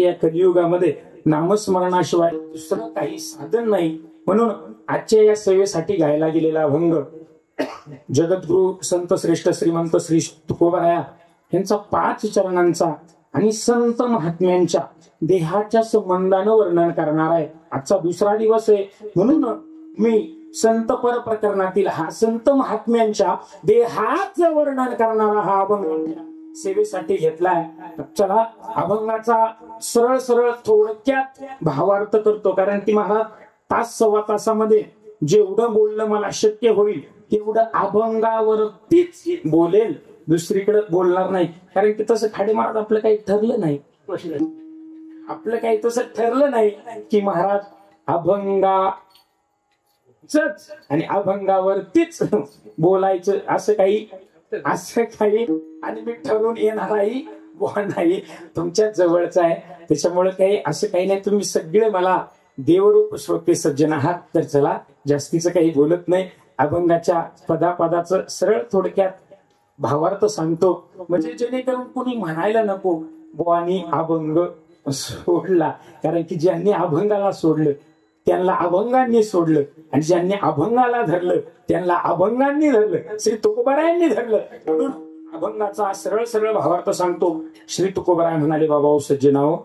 या कलियुगामध्ये नामस्मरणाशिवाय दुसरं काही साधन नाही. म्हणून आजच्या या सेवेसाठी गायला गेलेला अभंग जगद्गुरु संत श्रेष्ठ श्रीमंत श्री तुकोबाराया यांचा 5 चरणांचा आणि संत महात्म्यांच्या देहाच्या संबंधानं वर्णन करणार आहे. आजचा दुसरा दिवस आहे, म्हणून मी संत पर प्रकरणातील हा संत महात्म्यांच्या देहाचं वर्णन करणारा हा अभंग सेवेसाठी घेतलाय. चला अभंगाचा सरळ सरळ थोडक्यात भावार्थ करतो, कारण की महाराज तास सव्वा तासामध्ये जेवढं बोलणं मला शक्य होईल तेवढं अभंगावरतीच बोलेल, दुसरीकडे बोलणार नाही. कारण की तसं खाडे महाराज आपलं काही ठरलं नाही, आपलं काही तसं ठरलं नाही की महाराज अभंगाच आणि अभंगावरतीच बोलायचं असं काही आणि मी ठरवून येणाराही नाही, तुमच्या जवळच आहे. त्याच्यामुळे काही असं काही नाही, तुम्ही सगळे मला देवरूप श्रोते सज्जन आहात. तर चला जास्तीचं काही बोलत नाही, अभंगाच्या पदापदाचं सरळ थोडक्यात भावार्थ सांगतो, म्हणजे जेणेकरून कुणी म्हणायला नको बुवानी अभंग सोडला. कारण की ज्यांनी अभंगाला सोडलं त्यांना अभंगांनी सोडलं, आणि ज्यांनी अभंगाला धरलं त्यांना अभंगांनी धरलं, श्री तुकोबारायांनी धरलं. म्हणून अभंगाचा सरळ सरळ भावार्थ सांगतो. श्री तुकोबाराय म्हणाले, बाबा सज्जनाओ,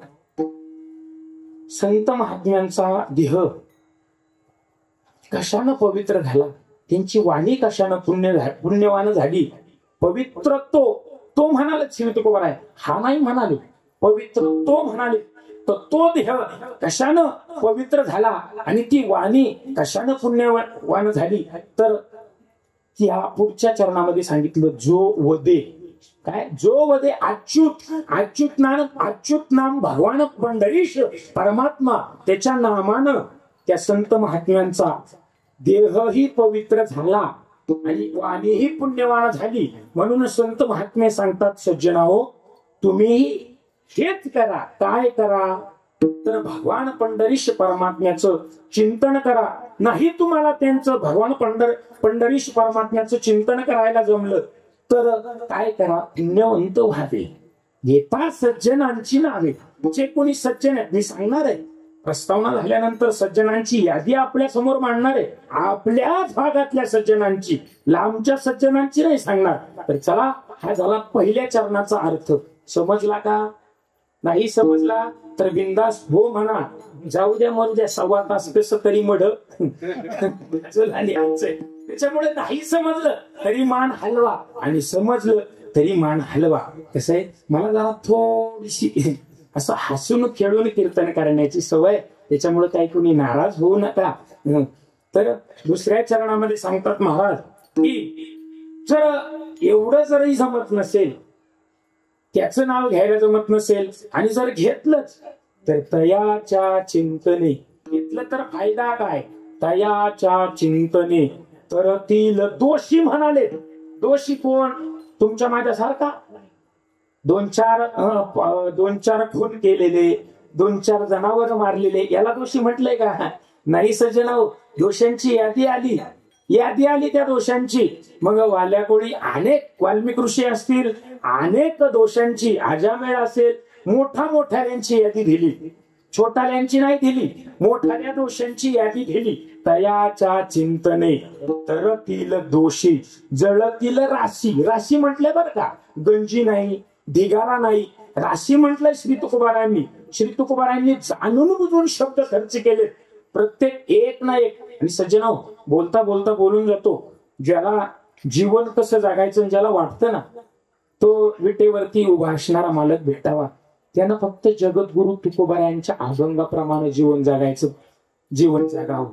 संत महात्म्यांचा देह कशानं पवित्र झाला, त्यांची वाणी कशानं पुण्यवान झाली, पवित्र तो म्हणाले श्री तुकोबाराय, हा नाही म्हणाले, पवित्र तो म्हणाले. तर तो देह कशानं पवित्र झाला आणि ती वाणी कशानं पुण्यवान झाली, तर त्या पुढच्या चरणामध्ये सांगितलं, जो वदे काय, जो वदे अच्युत नाम भगवान पंढरीश परमात्मा, त्याच्या नामानं त्या संत महात्म्यांचा देहही पवित्र झाला आणि वाणीही पुण्यवान झाली. म्हणून संत महात्मे सांगतात, सज्जनाओ तुम्ही हेच करा. काय करा, तर भगवान पंढरीश परमात्म्याचं चिंतन करा. नाही तुम्हाला त्यांचं भगवान पंढरीश परमात्म्याचं चिंतन करायला जमलं तर काय करा, पुण्यवंत व्हावे. घेता सज्जनांची नावे, जे कोणी सज्जन आहेत मी सांगणार आहे. प्रस्तावना झाल्यानंतर सज्जनांची यादी आपल्या समोर मांडणार आहे, आपल्याच भागातल्या सज्जनांची, लांबच्या सज्जनांची नाही सांगणार. तर चला, हा झाला पहिल्या चरणाचा अर्थ. समजला का? नाही समजला तर बिंदास हो म्हणा, जाऊ द्या मरू द्या, 1.25 तास कसं तरी मढ. त्याच्यामुळे नाही समजलं तरी मान हलवा आणि समजलं तरी मान हलवा. कसं आहे, मला जरा थोडीशी असं हसून खेळून कीर्तन करण्याची सवय, त्याच्यामुळे काही कोणी नाराज होऊ नका. तर दुसऱ्या चरणामध्ये सांगतात महाराज की जर एवढं जरही जमत नसेल, त्याचं नाव घ्यायला जमत नसेल, आणि जर घेतलंच तर तयाच्या चिंतने, घेतलं तर फायदा काय, तयाच्या चिंतने तरतील दोषी म्हणाले. दोषी कोण? तुमच्या माझ्यासारखा 2-4 खून केलेले, 2-4 जनावर मारलेले, याला दोषी म्हटलंय का? नाही सज्जनाओ, दोषांची यादी आली त्या दोषांची. मग वाल्याकोळी अनेक वाल्मिक ऋषी असतील, अनेक दोषांची अजामेळ असेल, मोठ्याल्यांची यादी दिली, छोटाल्यांची नाही दिली, मोठ्या दोषांची यादी दिली. तयाच्या चिंतने तरतील दोषी जळतील राशी. राशी म्हटले बरं का, गंजी नाही, ढिगारा नाही, राशी म्हटलंय श्री तुकोबारायांनी. श्री तुकोबारायांनी जाणून बुजून शब्द खर्च केले, प्रत्येक एक ना एक. आणि सज्जनाओ, बोलता बोलता बोलून जातो. ज्याला जीवन कसं जगायचं ज्याला वाटतं ना, तो विटेवरती उभा असणारा मालक भेटावा. त्यानं फक्त जगद्गुरु तुकोबारायांच्या अभंगाप्रमाणे जीवन जगावं.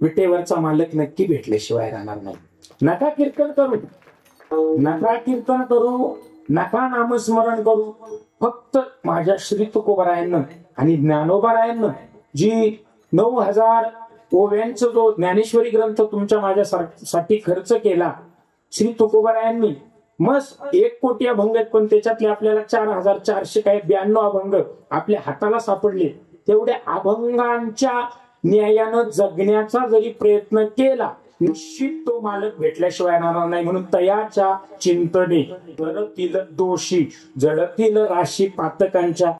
विटेवरचा मालक नक्की भेटल्याशिवाय राहणार नाही. नका कीर्तन करू, नका नामस्मरण करू. फक्त माझ्या श्री तुकोबारायांना आणि ज्ञानोबारायांना जी 9000 ओव्यांचा जो ज्ञानेश्वरी ग्रंथ तुमच्या माझ्यासाठी खर्च केला श्री तुकोबारायांनी, मस्त 1 कोटी अभंग आहेत, पण त्याच्यातले आपल्याला 4492 अभंग आपल्या हाताला सापडले. तेवढ्या अभंगांच्या न्यायानं जगण्याचा जरी प्रयत्न केला, निश्चित तो मालक भेटल्याशिवाय येणार नाही. म्हणून तयाच्या चिंतने तरतील दोषी जळतील राशी पातकांच्या